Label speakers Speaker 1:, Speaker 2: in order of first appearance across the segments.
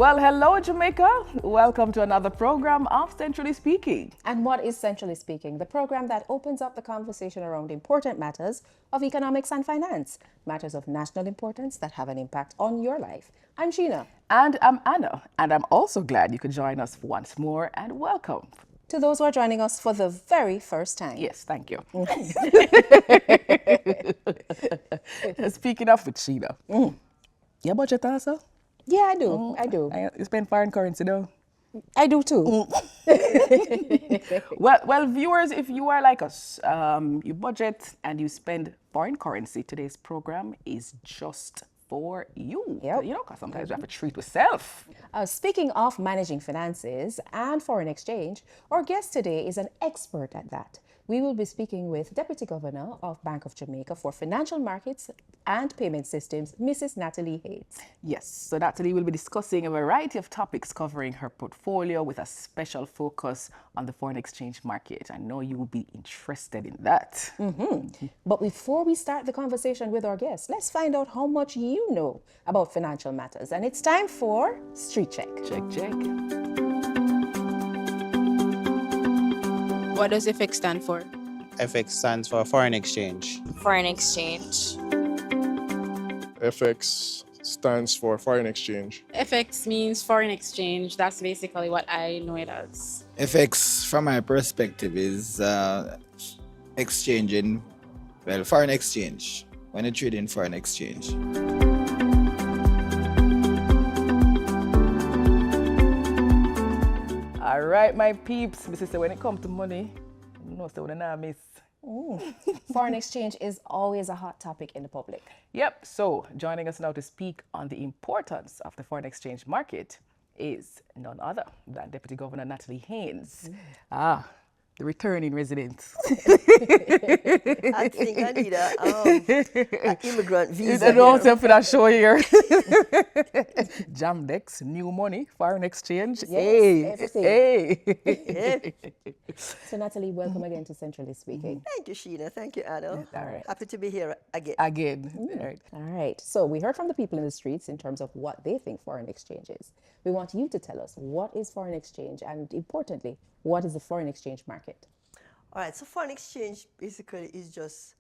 Speaker 1: Well, hello, Jamaica. Welcome to another program of Centrally Speaking.
Speaker 2: And what is Centrally Speaking? The program that opens up the conversation around important matters of economics and finance, matters of national importance that have an impact on your life. I'm Sheena.
Speaker 1: And I'm Anna. And I'm also glad you could join us once more, and welcome.
Speaker 2: To those who are joining us for the very first time.
Speaker 1: Yes, thank you. Speaking of which, Sheena, your budget also?
Speaker 2: Yeah, I do. I do.
Speaker 1: You spend foreign currency though?
Speaker 2: I do too.
Speaker 1: Well, viewers, if you are like us, you budget and you spend foreign currency, today's program is just for you.
Speaker 2: Yep.
Speaker 1: You know, because sometimes we have to treat ourselves.
Speaker 2: Speaking of managing finances and foreign exchange, our guest today is an expert at that. We will be speaking with Deputy Governor of Bank of Jamaica for Financial Markets and Payment Systems, Mrs. Natalie Haynes.
Speaker 1: Yes, so Natalie will be discussing a variety of topics covering her portfolio with a special focus on the foreign exchange market. I know you will be interested in that.
Speaker 2: But before we start the conversation with our guest, let's find out how much you know about financial matters. And it's time for Street Check.
Speaker 1: Check, check.
Speaker 3: What does FX stand for?
Speaker 4: FX stands for foreign exchange.
Speaker 5: Foreign exchange.
Speaker 6: FX stands for foreign exchange.
Speaker 3: FX means foreign exchange. That's basically what I know it as.
Speaker 7: FX, from my perspective, is exchanging, foreign exchange. When you trade in foreign exchange.
Speaker 1: All right, my peeps. Mrs. Say when it comes to money, you know, so when I miss.
Speaker 2: Foreign exchange is always a hot topic in the public.
Speaker 1: Yep, so joining us now to speak on the importance of the foreign exchange market is none other than Deputy Governor Natalie Haynes. The returning resident.
Speaker 8: I think I need an immigrant visa.
Speaker 1: I don't have for that show here. Jamdex, new money, foreign exchange.
Speaker 2: Yes,
Speaker 1: Hey.
Speaker 2: So Natalie, welcome again to Centrally Speaking.
Speaker 8: Thank you, Sheena. Thank you, Anna.
Speaker 1: All right.
Speaker 8: Happy to be here again.
Speaker 1: Again. All right.
Speaker 2: All right, so we heard from the people in the streets in terms of what they think foreign exchange is. We want you to tell us what is foreign exchange and importantly, what is the foreign exchange market?
Speaker 8: All right, so foreign exchange basically is just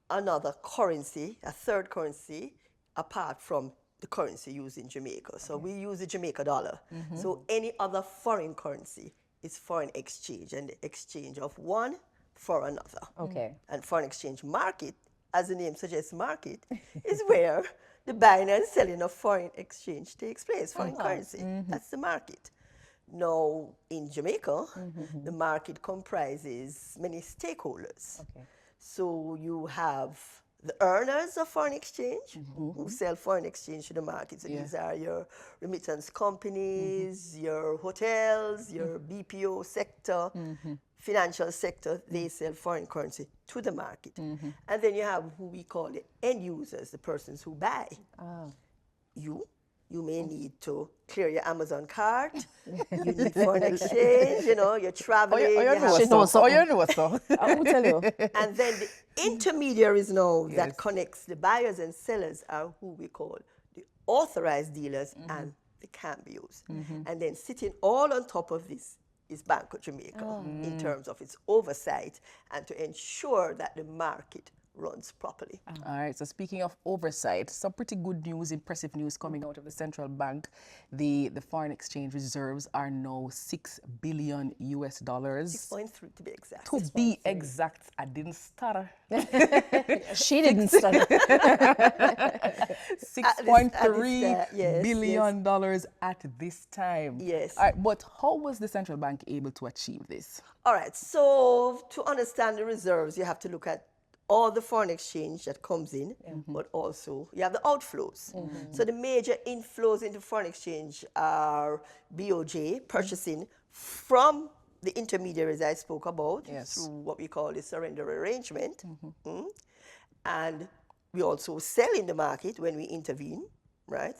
Speaker 8: another currency, a third currency, apart from the currency used in Jamaica. So we use the Jamaica dollar. So any other foreign currency is foreign exchange, and the exchange of one for another.
Speaker 2: Okay.
Speaker 8: And foreign exchange market, as the name suggests, market, is where the buying and selling of foreign exchange takes place, foreign currency. That's the market. Now, in Jamaica, the market comprises many stakeholders.
Speaker 2: Okay.
Speaker 8: So you have the earners of foreign exchange who sell foreign exchange to the market. So these are your remittance companies, your hotels, your BPO sector, financial sector. They sell foreign currency to the market. And then you have who we call the end users, the persons who buy. You may need to clear your Amazon cart. You need foreign exchange, you're traveling.
Speaker 1: You know what's up.
Speaker 2: I will tell you.
Speaker 8: And then the intermediaries now that connects the buyers and sellers are who we call the authorized dealers and the cambios. And then sitting all on top of this is Bank of Jamaica in terms of its oversight and to ensure that the market runs properly.
Speaker 1: All right, so speaking of oversight, some pretty good news, impressive news coming out of the central bank. The foreign exchange reserves are now $6 billion US.
Speaker 8: 6.3 to be exact.
Speaker 1: To be exact, I didn't stutter.
Speaker 2: She didn't study.
Speaker 1: $6.3 billion at this time.
Speaker 8: Yes.
Speaker 1: All right, but how was the central bank able to achieve this?
Speaker 8: All right, so to understand the reserves, you have to look at all the foreign exchange that comes in, but also you have the outflows. So the major inflows into foreign exchange are BOJ purchasing from the intermediaries I spoke about through what we call the surrender arrangement. And we also sell in the market when we intervene, right,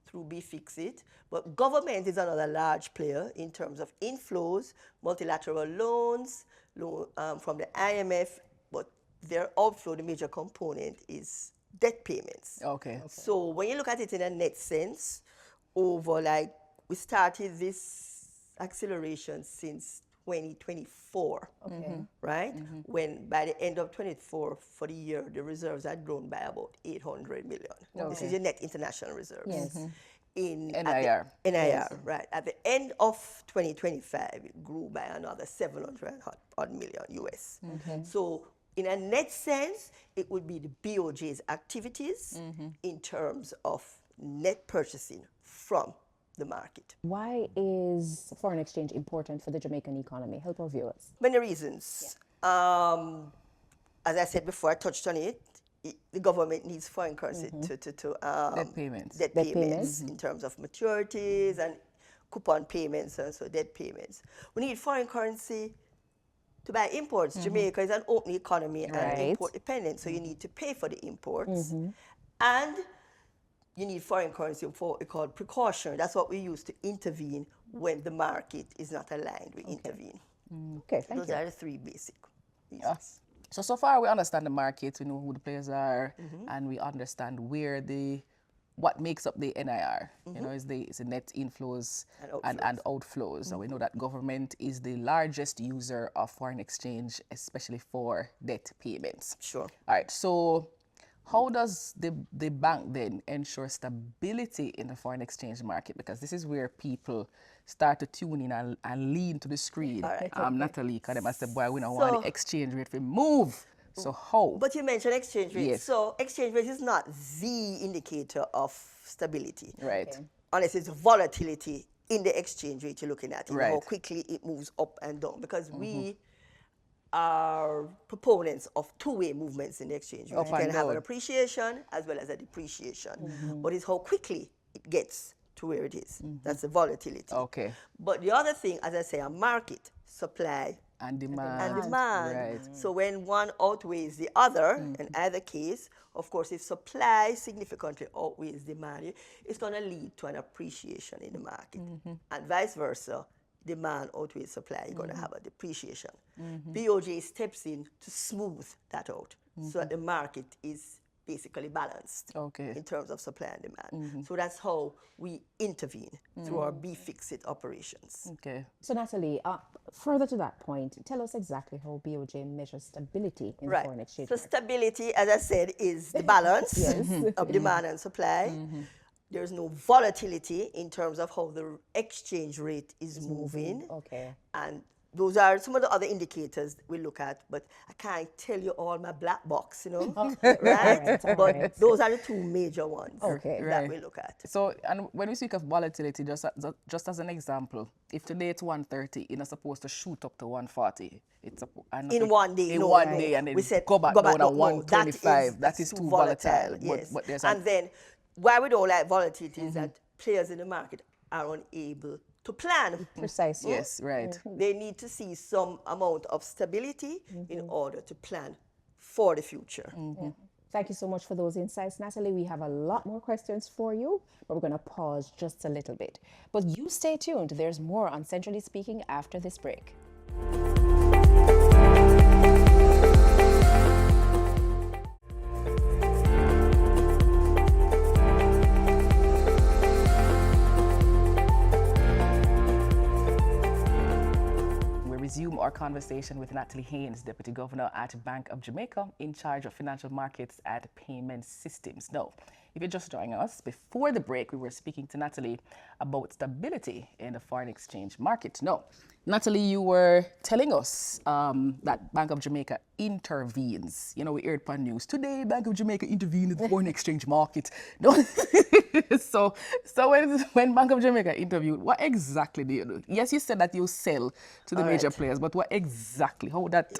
Speaker 8: through BFIXIT. But government is another large player in terms of inflows, multilateral loans from the IMF, but their outflow, the major component is debt payments.
Speaker 1: Okay.
Speaker 8: So when you look at it in a net sense, over, like, we started this acceleration since 2024, right? When by the end of 24 for the year, the reserves had grown by about 800 million. This is your net international reserves.
Speaker 2: Yes.
Speaker 8: In
Speaker 1: NIR.
Speaker 8: NIR, right. At the end of 2025, it grew by another 700 odd million US. So in a net sense, it would be the BOJ's activities in terms of net purchasing from the market.
Speaker 2: Why is foreign exchange important for the Jamaican economy? Help our viewers.
Speaker 8: Many reasons. As I said before, I touched on it. The government needs foreign currency to
Speaker 1: Debt payments.
Speaker 8: debt payments in terms of maturities and coupon payments, and so debt payments. We need foreign currency to buy imports. Jamaica is an open economy and import dependent, so you need to pay for the imports. And you need foreign currency for what we call precaution. That's what we use to intervene when the market is not aligned. We intervene.
Speaker 2: Okay, thank
Speaker 8: Those
Speaker 2: you.
Speaker 8: are the three basic reasons.
Speaker 1: So far we understand the market, we know who the players are, and we understand where what makes up the NIR. You know, is the net inflows and outflows. And we know that government is the largest user of foreign exchange, especially for debt payments.
Speaker 8: Sure.
Speaker 1: All right, so how does the bank then ensure stability in the foreign exchange market? Because this is where people start to tune in and lean to the screen. Natalie, because they say, boy, we don't want the exchange rate to move. So how?
Speaker 8: But you mentioned exchange rate.
Speaker 1: Yes.
Speaker 8: So exchange rate is not the indicator of stability.
Speaker 1: Right.
Speaker 8: Unless it's volatility in the exchange rate you're looking at,
Speaker 1: Right.
Speaker 8: how quickly it moves up and down. Because we are proponents of two-way movements in the exchange rate.
Speaker 1: Up
Speaker 8: You
Speaker 1: and
Speaker 8: can have
Speaker 1: down.
Speaker 8: an appreciation as well as a depreciation. But it's how quickly it gets to where it is. That's the volatility.
Speaker 1: Okay.
Speaker 8: But the other thing, as I say, a market, supply
Speaker 1: And demand.
Speaker 8: and demand.
Speaker 1: Right.
Speaker 8: So when one outweighs the other, in either case, of course, if supply significantly outweighs demand, it's going to lead to an appreciation in the market. And vice versa, demand outweighs supply, you're going to have a depreciation. BOJ steps in to smooth that out so that the market is basically balanced in terms of supply and demand. So that's how we intervene through our Fix-It operations.
Speaker 1: Okay.
Speaker 2: So Natalie, further to that point, tell us exactly how BOJ measures stability in the foreign exchange
Speaker 8: So
Speaker 2: market.
Speaker 8: stability, as I said, is the balance of demand and supply. There's no volatility in terms of how the exchange rate is moving.
Speaker 2: Okay.
Speaker 8: And those are some of the other indicators we look at, but I can't tell you all my black box, you know, right?
Speaker 2: all
Speaker 8: But
Speaker 2: right.
Speaker 8: those are the two major ones
Speaker 2: Okay.
Speaker 8: that we look at.
Speaker 1: So, and when we speak of volatility, just as an example, if today it's 130, it's not supposed to shoot up to 140.
Speaker 8: In one day,
Speaker 1: in
Speaker 8: no,
Speaker 1: one
Speaker 8: no.
Speaker 1: day, and then
Speaker 8: We said,
Speaker 1: go back down to
Speaker 8: no,
Speaker 1: 125. That is too volatile.
Speaker 8: Yes.
Speaker 1: But there's
Speaker 8: and then why we don't like volatility is that players in the market are unable to plan.
Speaker 2: Precisely.
Speaker 1: yes, right.
Speaker 8: They need to see some amount of stability in order to plan for the future.
Speaker 2: Thank you so much for those insights, Natalie. We have a lot more questions for you, but we're going to pause just a little bit. But you stay tuned. There's more on Centrally Speaking after this break.
Speaker 1: Resume our conversation with Natalie Haynes, Deputy Governor at Bank of Jamaica, in charge of financial markets and payment systems. Now, if you're just joining us, before the break, we were speaking to Natalie about stability in the foreign exchange market. Now, Natalie, you were telling us that Bank of Jamaica intervenes. You know, we heard on news today, Bank of Jamaica intervened in the foreign exchange market. No, so when Bank of Jamaica intervened, what exactly do you do? Yes, you said that you sell to the major players, but what exactly? How would that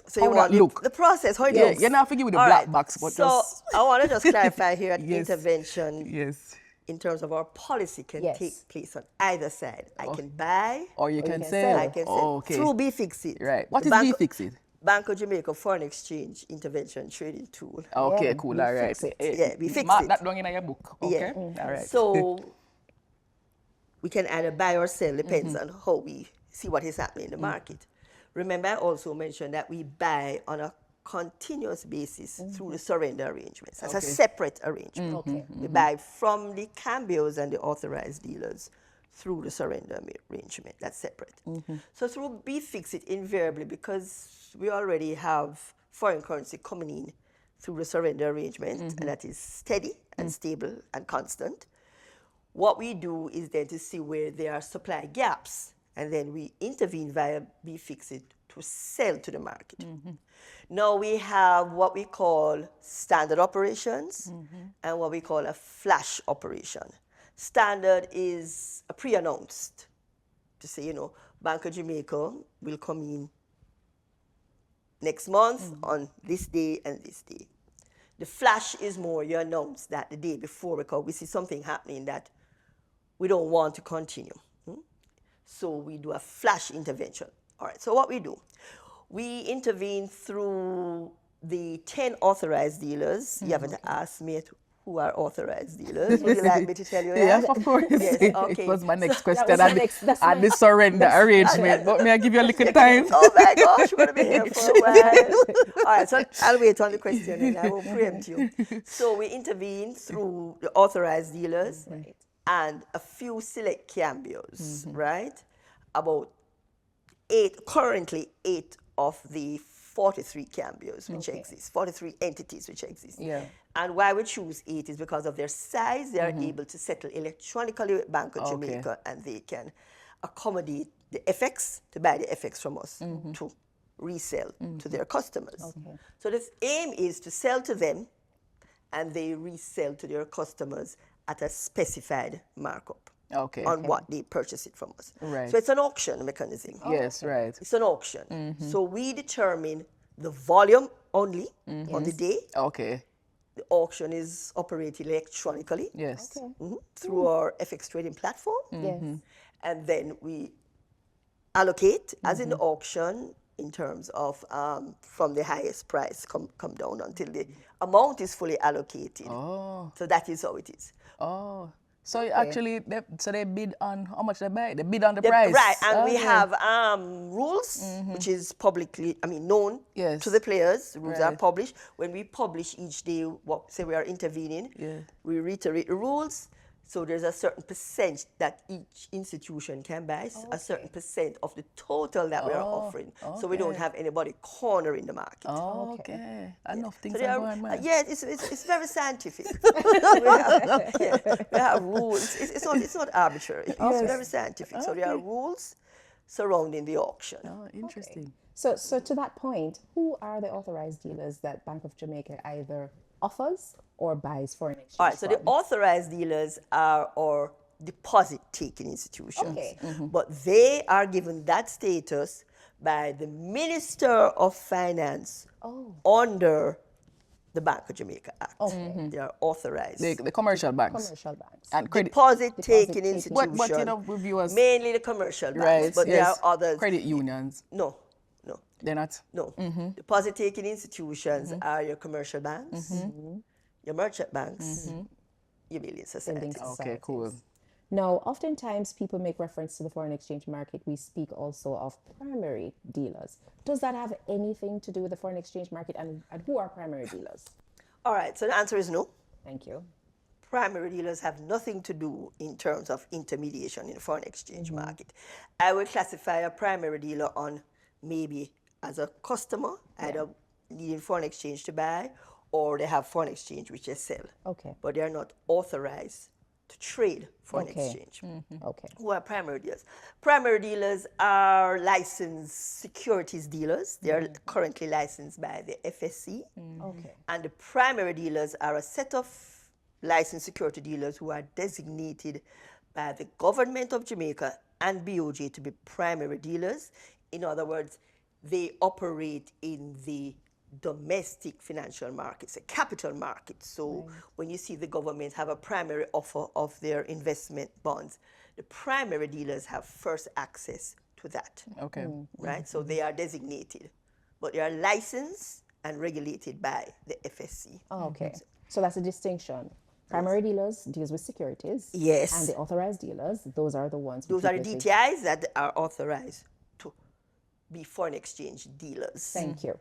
Speaker 1: look?
Speaker 8: The process, how it looks.
Speaker 1: You're not forgetting with the
Speaker 8: All
Speaker 1: black
Speaker 8: right.
Speaker 1: box, but
Speaker 8: so
Speaker 1: just
Speaker 8: I want to just clarify here that
Speaker 1: Yes.
Speaker 8: intervention
Speaker 1: yes.
Speaker 8: in terms of our policy can
Speaker 2: Yes.
Speaker 8: take place on either side. I can buy,
Speaker 1: Or you can
Speaker 2: can
Speaker 1: sell.
Speaker 8: I can sell
Speaker 1: Oh, okay.
Speaker 8: through Fix-It.
Speaker 1: Right. What
Speaker 8: The
Speaker 1: is
Speaker 8: Bank-
Speaker 1: Fix-It?
Speaker 8: Bank of Jamaica Foreign Exchange Intervention Trading Tool.
Speaker 1: Okay,
Speaker 2: Yeah,
Speaker 1: cool.
Speaker 2: we
Speaker 1: All right.
Speaker 2: fix it.
Speaker 8: Yeah, we fix
Speaker 1: Mark
Speaker 8: it.
Speaker 1: that down in your book. Okay.
Speaker 8: Yeah.
Speaker 1: All right.
Speaker 8: So we can either buy or sell, depends on how we see what is happening in the market. Remember, I also mentioned that we buy on a continuous basis through the surrender arrangements. That's a
Speaker 1: Okay.
Speaker 8: separate arrangement.
Speaker 2: Okay.
Speaker 8: We buy from the cambios and the authorized dealers through the surrender arrangement. That's separate. So through B-Fix-It, invariably, because we already have foreign currency coming in through the surrender arrangement, and that is steady and stable and constant, what we do is then to see where there are supply gaps, and then we intervene via B-Fix-It to sell to the market. Now we have what we call standard operations and what we call a flash operation. Standard is a pre-announced to say, you know, Bank of Jamaica will come in next month on this day and this day. The flash is more you announce that the day before because we see something happening that we don't want to continue. So we do a flash intervention. All right, so what we do, we intervene through the 10 authorized dealers. You haven't asked me who are authorized dealers. Would you like me to tell you that?
Speaker 1: Yes, of course.
Speaker 8: Yes, okay.
Speaker 1: It was my next
Speaker 2: that
Speaker 1: question.
Speaker 2: was my
Speaker 1: And
Speaker 2: next- that's
Speaker 1: and
Speaker 2: my-
Speaker 1: the surrender arrangement. But may I give you a little time?
Speaker 8: Oh my gosh, we're going to be here for a while. All right, so I'll wait on the question and I won't preempt you. So we intervene through the authorized dealers and a few select cambios, right? About currently eight of the 43 cambios which exist, 43 entities which exist.
Speaker 1: Yeah.
Speaker 8: And why we choose 8 is because of their size. They are able to settle electronically with Bank of Jamaica, and they can accommodate the FX, to buy the FX from us, to resell to their customers. So the aim is to sell to them, and they resell to their customers at a specified markup on what they purchase it from us.
Speaker 1: Right.
Speaker 8: So it's an auction mechanism.
Speaker 1: Yes, right.
Speaker 8: It's an auction. So we determine the volume only on the day.
Speaker 1: Okay.
Speaker 8: The auction is operated electronically
Speaker 1: Yes.
Speaker 8: through our FX trading platform.
Speaker 2: Yes.
Speaker 8: And then we allocate, as in the auction, in terms of from the highest price come down until the amount is fully allocated.
Speaker 1: Oh.
Speaker 8: So that is how it is.
Speaker 1: Oh. So actually, they bid on how much they buy? They bid on the price.
Speaker 8: Right, and we
Speaker 1: Okay.
Speaker 8: have rules, which is publicly, known
Speaker 1: Yes.
Speaker 8: to the players. The rules are
Speaker 1: Right.
Speaker 8: published. When we publish each day, say we are intervening, we reiterate the rules. So there's a certain percent that each institution can buy, a certain percent of the total that we are offering. So we don't have anybody cornering the market.
Speaker 1: Oh, okay. Enough things
Speaker 8: So
Speaker 1: are going on.
Speaker 8: yeah, it's very scientific. we have rules. It's not arbitrary. It's very scientific. So there are rules surrounding the auction.
Speaker 1: Oh, interesting.
Speaker 2: So to that point, who are the authorized dealers that Bank of Jamaica either offers or buys foreign exchange
Speaker 8: All right, so the
Speaker 2: from?
Speaker 8: authorized dealers are our deposit-taking institutions.
Speaker 2: Okay.
Speaker 8: But they are given that status by the Minister of Finance under the Bank of Jamaica Act. They are authorized.
Speaker 1: The commercial banks.
Speaker 2: Commercial banks.
Speaker 1: And credit.
Speaker 8: Deposit-taking
Speaker 2: Deposit-taking.
Speaker 8: institutions.
Speaker 1: But you know, reviewers.
Speaker 8: Mainly the commercial banks,
Speaker 1: Right.
Speaker 8: but there are others.
Speaker 1: Credit unions.
Speaker 8: No.
Speaker 1: They're not.
Speaker 8: No. Deposit-taking institutions are your commercial banks, your merchant banks, your building societies.
Speaker 1: Okay, cool.
Speaker 2: Now, oftentimes people make reference to the foreign exchange market. We speak also of primary dealers. Does that have anything to do with the foreign exchange market, and who are primary dealers?
Speaker 8: All right, so the answer is no.
Speaker 2: Thank you.
Speaker 8: Primary dealers have nothing to do in terms of intermediation in the foreign exchange market. I would classify a primary dealer on maybe as a customer, either needing foreign exchange to buy, or they have foreign exchange which they sell.
Speaker 2: Okay.
Speaker 8: But they are not authorized to trade foreign
Speaker 2: Okay.
Speaker 8: exchange.
Speaker 2: Okay.
Speaker 8: Who are primary dealers? Primary dealers are licensed securities dealers. They are currently licensed by the FSC.
Speaker 2: Okay.
Speaker 8: And the primary dealers are a set of licensed security dealers who are designated by the government of Jamaica and BOJ to be primary dealers. In other words, they operate in the domestic financial markets, the capital markets. So when you see the government have a primary offer of their investment bonds, the primary dealers have first access to that.
Speaker 1: Okay.
Speaker 8: Right? So they are designated, but they are licensed and regulated by the FSC.
Speaker 2: Oh, okay. So that's a distinction. Primary dealers deals with securities.
Speaker 8: Yes.
Speaker 2: And the authorized dealers, those are the ones.
Speaker 8: Those are the DTIs that are authorized to be foreign exchange dealers.
Speaker 2: Thank you.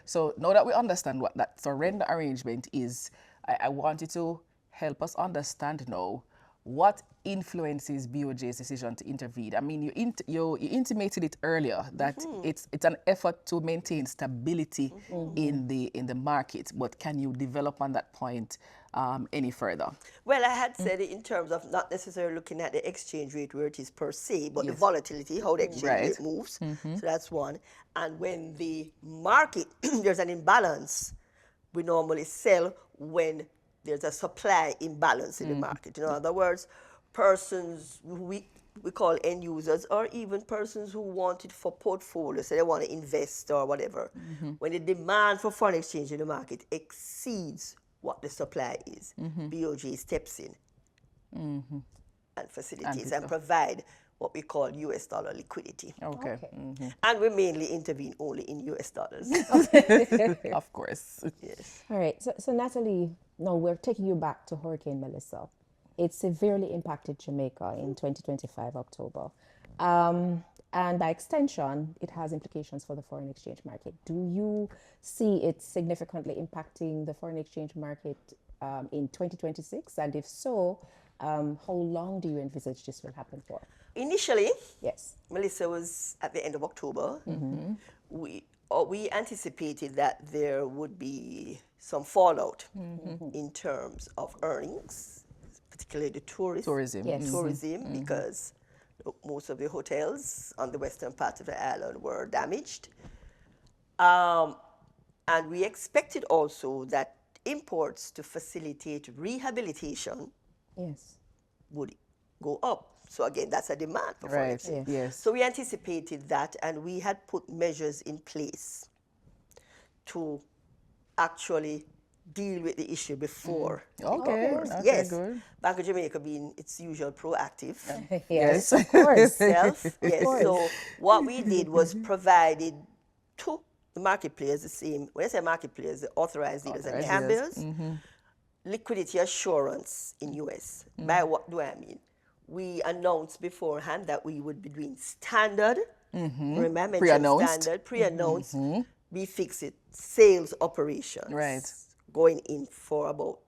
Speaker 1: So now that we understand what that surrender arrangement is, I want you to help us understand now what influences BOJ's decision to intervene. I mean, you intimated it earlier that it's an effort to maintain stability in the market, but can you develop on that point any further?
Speaker 8: Well, I had said it in terms of not necessarily looking at the exchange rate where it is per se, but the volatility, how the exchange rate moves. So that's one. And when the market, there's an imbalance, we normally sell when there's a supply imbalance in the market. In other words, persons we call end users, or even persons who want it for portfolio, so they want to invest or whatever. When the demand for foreign exchange in the market exceeds what the supply is, BOJ steps in and facilitates and provide what we call US dollar liquidity.
Speaker 1: Okay.
Speaker 8: And we mainly intervene only in US dollars.
Speaker 1: Of course.
Speaker 8: Yes.
Speaker 2: All right. So Natalie, now we're taking you back to Hurricane Melissa. It severely impacted Jamaica in 2025 October. And by extension, it has implications for the foreign exchange market. Do you see it significantly impacting the foreign exchange market in 2026? And if so, how long do you envisage this will happen for?
Speaker 8: Initially,
Speaker 2: Yes.
Speaker 8: Melissa was at the end of October. We anticipated that there would be some fallout in terms of earnings, particularly the tourism,
Speaker 2: Yes.
Speaker 8: because most of the hotels on the western part of the island were damaged. And we expected also that imports to facilitate rehabilitation
Speaker 2: Yes.
Speaker 8: would go up. So again, that's a demand for foreign
Speaker 1: Right.
Speaker 8: exchange.
Speaker 1: Yes.
Speaker 8: So we anticipated that, and we had put measures in place to actually deal with the issue before.
Speaker 1: Okay.
Speaker 8: occurs.
Speaker 1: Okay,
Speaker 8: Yes.
Speaker 1: good.
Speaker 8: Bank of Jamaica being its usual proactive
Speaker 2: Yes, of course.
Speaker 8: self. Yes.
Speaker 2: course.
Speaker 8: So what we did was provided to the market players the same. When I say market players, the authorized dealers and the
Speaker 1: Authorized
Speaker 8: handlers, liquidity assurance in US. By what do I mean? We announced beforehand that we would be doing standard, remember I mentioned
Speaker 1: Pre-announced.
Speaker 8: standard, pre-announced, we fix it, sales operations.
Speaker 1: Right.
Speaker 8: Going in for about,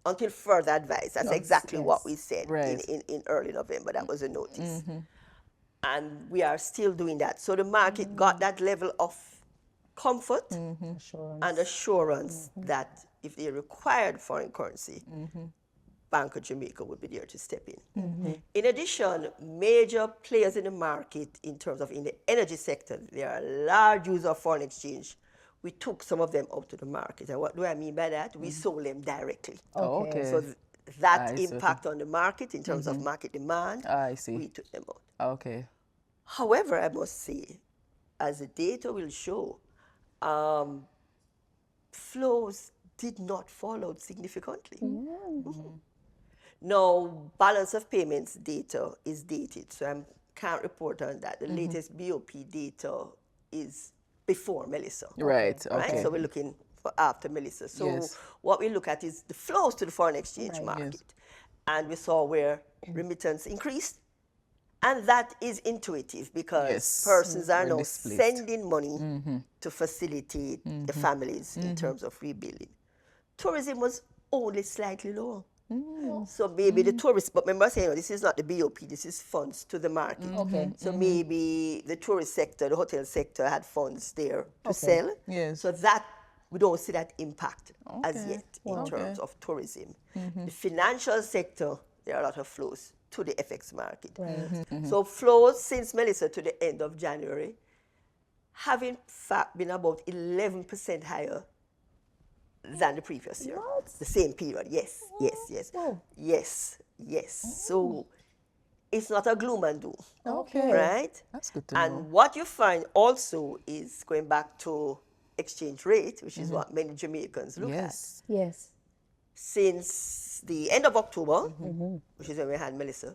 Speaker 8: until further advice. That's exactly what we said
Speaker 1: Right.
Speaker 8: in early November. That was a notice. And we are still doing that. So the market got that level of comfort
Speaker 2: Assurance.
Speaker 8: and assurance that if they required foreign currency, Bank of Jamaica would be there to step in. In addition, major players in the market in terms of in the energy sector, they are large users of foreign exchange. We took some of them out to the market. And what do I mean by that? We sold them directly.
Speaker 1: Oh, okay.
Speaker 8: So that
Speaker 1: I see.
Speaker 8: impact on the market in terms of market demand,
Speaker 1: I see.
Speaker 8: we took them out.
Speaker 1: Okay.
Speaker 8: However, I must say, as the data will show, flows did not fall out significantly. Now, balance of payments data is dated, so I can't report on that. The latest BOP data is before Melissa.
Speaker 1: Right.
Speaker 8: Right?
Speaker 1: Okay.
Speaker 8: So we're looking for after Melissa. So
Speaker 1: Yes.
Speaker 8: what we look at is the flows to the foreign exchange market.
Speaker 1: Yes.
Speaker 8: And we saw where remittance increased. And that is intuitive because
Speaker 1: Yes.
Speaker 8: persons are
Speaker 1: We're
Speaker 8: now
Speaker 1: displaced.
Speaker 8: sending money to facilitate the families in terms of rebuilding. Tourism was only slightly lower. So maybe the tourists, but remember saying, this is not the BOP, this is funds to the market.
Speaker 2: Okay.
Speaker 8: So maybe the tourist sector, the hotel sector had funds there to sell.
Speaker 1: Yes.
Speaker 8: So that, we don't see that impact as yet in terms of tourism. The financial sector, there are a lot of flows to the FX market. So flows since Melissa to the end of January have in fact been about 11% higher than the previous year. The same period, yes. So it's not a gloom and doom,
Speaker 2: Okay.
Speaker 8: right?
Speaker 1: That's good to know.
Speaker 8: And what you find also is going back to exchange rate, which is what many Jamaicans look at.
Speaker 1: Yes.
Speaker 2: Yes.
Speaker 8: Since the end of October, which is when we had Melissa,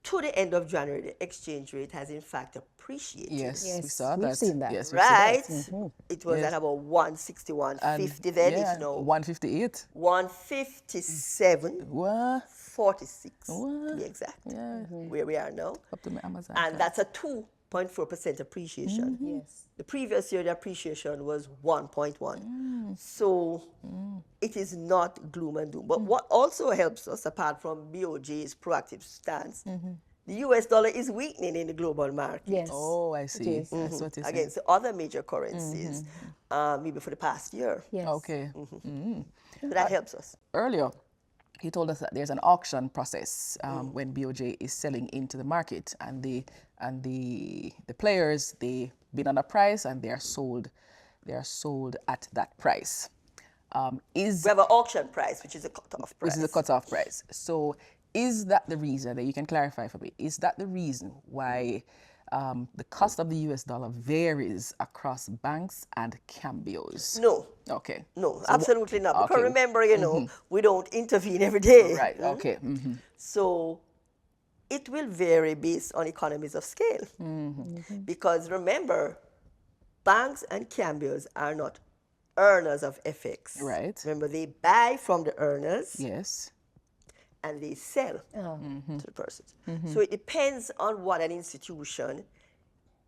Speaker 8: to the end of January, the exchange rate has in fact appreciated.
Speaker 1: Yes. We
Speaker 2: Yes,
Speaker 1: saw
Speaker 2: we've
Speaker 1: that.
Speaker 2: seen that.
Speaker 1: Yes. We've seen
Speaker 8: Right?
Speaker 1: that.
Speaker 8: It was
Speaker 1: Yes.
Speaker 8: at about 161.50
Speaker 1: And
Speaker 8: then.
Speaker 1: yeah,
Speaker 8: It's now
Speaker 1: 158.
Speaker 8: 157.46
Speaker 1: What?
Speaker 8: to be exact,
Speaker 1: Yeah.
Speaker 8: where we are now.
Speaker 1: Up to my Amazon.
Speaker 8: And that's a 2% 0.4% appreciation.
Speaker 2: Yes.
Speaker 8: The previous year, the appreciation was 1.1. So it is not gloom and doom. But what also helps us, apart from BOJ's proactive stance, the US dollar is weakening in the global market.
Speaker 2: Yes.
Speaker 1: Oh, I
Speaker 2: It
Speaker 1: see.
Speaker 2: is.
Speaker 1: That's what you're saying.
Speaker 8: Against the other major currencies, maybe for the past year.
Speaker 2: Yes.
Speaker 1: Okay.
Speaker 8: So that helps us.
Speaker 1: Earlier, you told us that there's an auction process when BOJ is selling into the market, and the players, they bid on a price and they are sold at that price.
Speaker 8: We have an auction price, which is a cutoff price.
Speaker 1: Which is a cutoff price. So is that the reason, that you can clarify for me, is that the reason why the cost of the US dollar varies across banks and cambios?
Speaker 8: No.
Speaker 1: Okay.
Speaker 8: No,
Speaker 1: So
Speaker 8: absolutely not. Because
Speaker 1: okay.
Speaker 8: remember, we don't intervene every day.
Speaker 1: Right, okay.
Speaker 8: So it will vary based on economies of scale. Because remember, banks and cambios are not earners of FX.
Speaker 1: Right.
Speaker 8: Remember, they buy from the earners
Speaker 1: Yes.
Speaker 8: and they sell to the persons. So it depends on what an institution,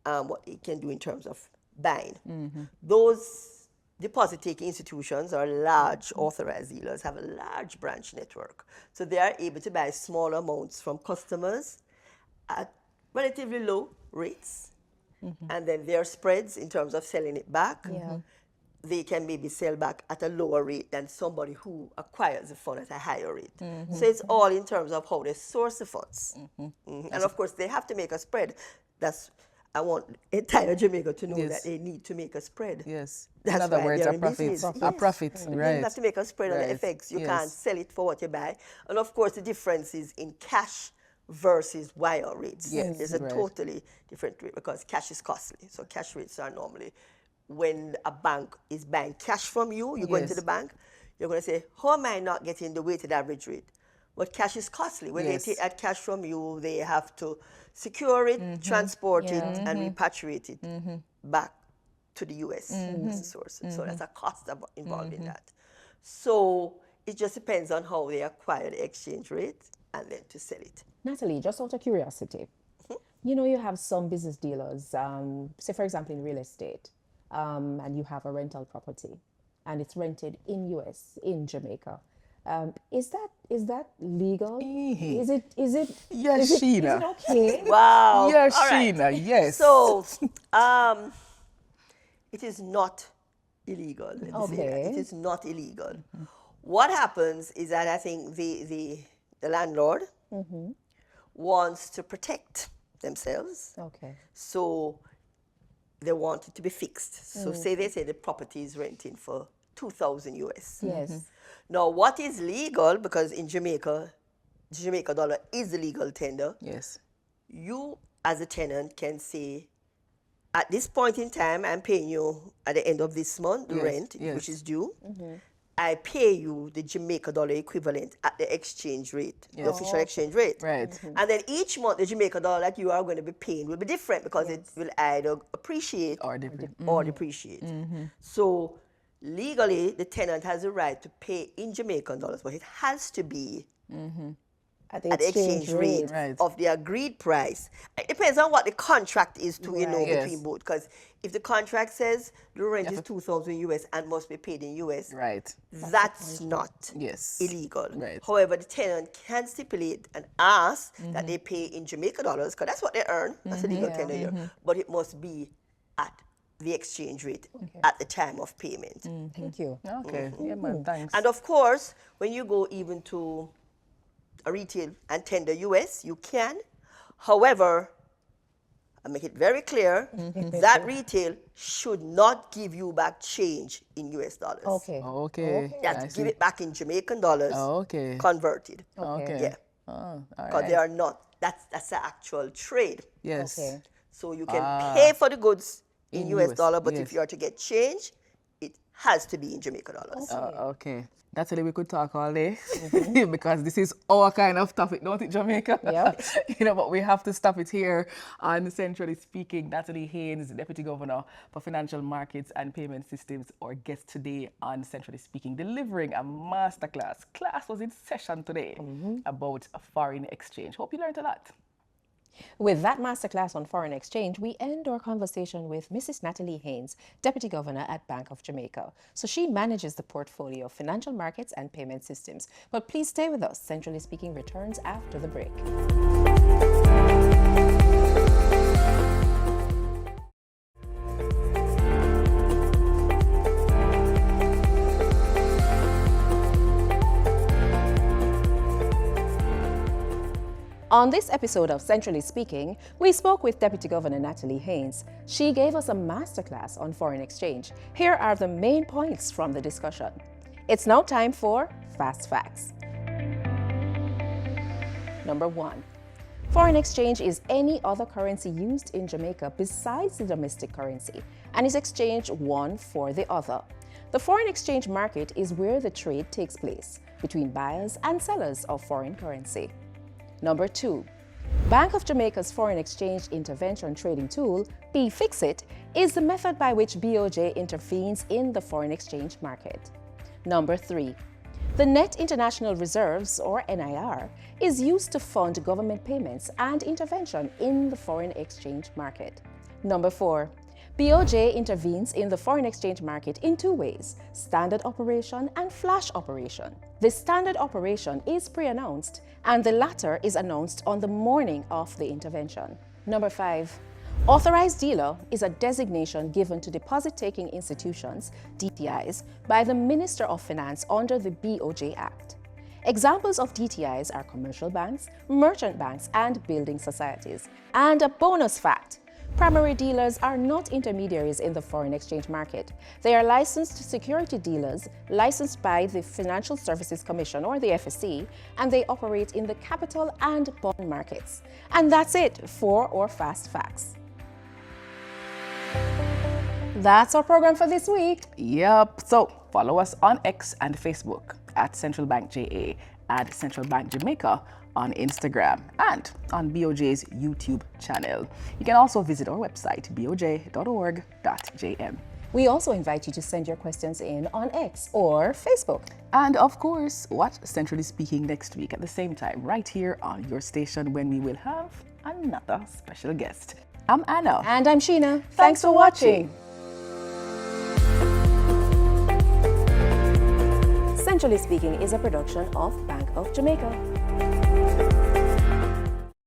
Speaker 8: what it can do in terms of buying. Those deposit-taking institutions or large authorized dealers have a large branch network. So they are able to buy small amounts from customers at relatively low rates. And then their spreads in terms of selling it back, they can maybe sell back at a lower rate than somebody who acquires the fund at a higher rate. So it's all in terms of how they source the funds. And of course, they have to make a spread. I want entire Jamaica to know that they need to make a spread.
Speaker 1: Yes.
Speaker 8: That's
Speaker 1: in other
Speaker 8: why
Speaker 1: words,
Speaker 8: they're
Speaker 1: a
Speaker 8: in
Speaker 1: profit.
Speaker 8: business.
Speaker 1: A profit, right.
Speaker 8: You have to make a spread on the
Speaker 1: Right.
Speaker 8: FX. You
Speaker 1: Yes.
Speaker 8: can't sell it for what you buy. And of course, the difference is in cash versus wire rates.
Speaker 1: Yes,
Speaker 8: There's a
Speaker 1: right.
Speaker 8: totally different rate because cash is costly. So cash rates are normally, when a bank is buying cash from you, you go into
Speaker 1: Yes.
Speaker 8: the bank, you're going to say, how am I not getting the weighted average rate? But cash is costly. When
Speaker 1: Yes.
Speaker 8: they take that cash from you, they have to secure it, transport it, and repatriate it back to the US as a source. So that's a cost involved in that. So it just depends on how they acquire the exchange rate and then to sell it.
Speaker 2: Natalie, just out of curiosity, you have some business dealers, say for example in real estate, and you have a rental property and it's rented in US, in Jamaica. Is that legal? Is it
Speaker 1: Yes,
Speaker 2: is
Speaker 1: Sheena.
Speaker 2: it okay?
Speaker 8: Wow.
Speaker 1: Yes,
Speaker 8: All right.
Speaker 1: Sheena, yes.
Speaker 8: So, it is not illegal. Let me say that.
Speaker 2: Okay.
Speaker 8: It is not illegal. What happens is that I think the landlord wants to protect themselves.
Speaker 2: Okay.
Speaker 8: So they want it to be fixed. So say the property is renting for 2,000 US.
Speaker 2: Yes.
Speaker 8: Now, what is legal, because in Jamaica, the Jamaica dollar is the legal tender,
Speaker 1: Yes.
Speaker 8: you as a tenant can say, at this point in time, I'm paying you at the end of this month, the
Speaker 1: Yes,
Speaker 8: rent,
Speaker 1: yes.
Speaker 8: which is due. I pay you the Jamaica dollar equivalent at the exchange rate, the official exchange rate.
Speaker 1: Right.
Speaker 8: And then each month, the Jamaica dollar that you are going to be paying will be different because it will either appreciate
Speaker 1: Or different.
Speaker 8: or depreciate. So legally, the tenant has the right to pay in Jamaican dollars, but it has to be
Speaker 2: At the
Speaker 8: at the exchange rate
Speaker 1: Right.
Speaker 8: of the agreed price. It depends on what the contract is too,
Speaker 1: Yes.
Speaker 8: between both. Because if the contract says the rent is 2,000 US and must be paid in US,
Speaker 1: Right.
Speaker 8: that's not
Speaker 1: Yes.
Speaker 8: illegal.
Speaker 1: Right.
Speaker 8: However, the tenant can stipulate and ask that they pay in Jamaica dollars, because that's what they earn. That's a legal tender here. But it must be at the exchange rate at the time of payment.
Speaker 2: Thank you.
Speaker 1: Okay. Yeah, man. Thanks.
Speaker 8: And of course, when you go even to a retail and tender US, you can. However, I make it very clear that retail should not give you back change in US dollars.
Speaker 2: Okay.
Speaker 1: Okay.
Speaker 8: They have
Speaker 1: I
Speaker 8: to
Speaker 1: see.
Speaker 8: give it back in Jamaican dollars,
Speaker 1: Okay.
Speaker 8: converted.
Speaker 1: Okay.
Speaker 8: Yeah,
Speaker 1: Oh, all
Speaker 8: because
Speaker 1: right.
Speaker 8: they are not. That's the actual trade.
Speaker 1: Yes.
Speaker 2: Okay.
Speaker 8: So you can pay for the goods in US
Speaker 1: US,
Speaker 8: dollar, but
Speaker 1: yes.
Speaker 8: if you are to get change, it has to be in Jamaican dollars.
Speaker 1: Okay. Natalie, we could talk all day because this is our kind of topic, don't it, Jamaica?
Speaker 2: Yep.
Speaker 1: But we have to stop it here on Centrally Speaking. Natalie Haynes, Deputy Governor for Financial Markets and Payment Systems, our guest today on Centrally Speaking, delivering a masterclass. Class was in session today about foreign exchange. Hope you learned a lot.
Speaker 2: With that masterclass on foreign exchange, we end our conversation with Mrs. Natalie Haynes, Deputy Governor at Bank of Jamaica. So she manages the portfolio of financial markets and payment systems. But please stay with us. Centrally Speaking returns after the break. On this episode of Centrally Speaking, we spoke with Deputy Governor Natalie Haynes. She gave us a masterclass on foreign exchange. Here are the main points from the discussion. It's now time for Fast Facts. Number 1. Foreign exchange is any other currency used in Jamaica besides the domestic currency and is exchanged one for the other. The foreign exchange market is where the trade takes place between buyers and sellers of foreign currency. Number 2. Bank of Jamaica's foreign exchange intervention trading tool, BFixit, is the method by which BOJ intervenes in the foreign exchange market. Number 3. The Net International Reserves, or NIR, is used to fund government payments and intervention in the foreign exchange market. Number 4. BOJ intervenes in the foreign exchange market in two ways: standard operation and flash operation. The standard operation is pre-announced and the latter is announced on the morning of the intervention. Number 5. Authorized dealer is a designation given to deposit-taking institutions, DTIs, by the Minister of Finance under the BOJ Act. Examples of DTIs are commercial banks, merchant banks, and building societies. And a bonus fact: primary dealers are not intermediaries in the foreign exchange market. They are licensed security dealers, licensed by the Financial Services Commission, or the FSC, and they operate in the capital and bond markets. And that's it for our Fast Facts. That's our program for this week.
Speaker 1: Yep. So follow us on X and Facebook at Central Bank JA, at Central Bank Jamaica on Instagram, and on BOJ's YouTube channel. You can also visit our website, boj.org.jm.
Speaker 2: We also invite you to send your questions in on X or Facebook.
Speaker 1: And of course, watch Centrally Speaking next week at the same time, right here on your station, when we will have another special guest. I'm Anna.
Speaker 2: And I'm Sheena. Thanks for watching. Centrally Speaking is a production of Bank of Jamaica.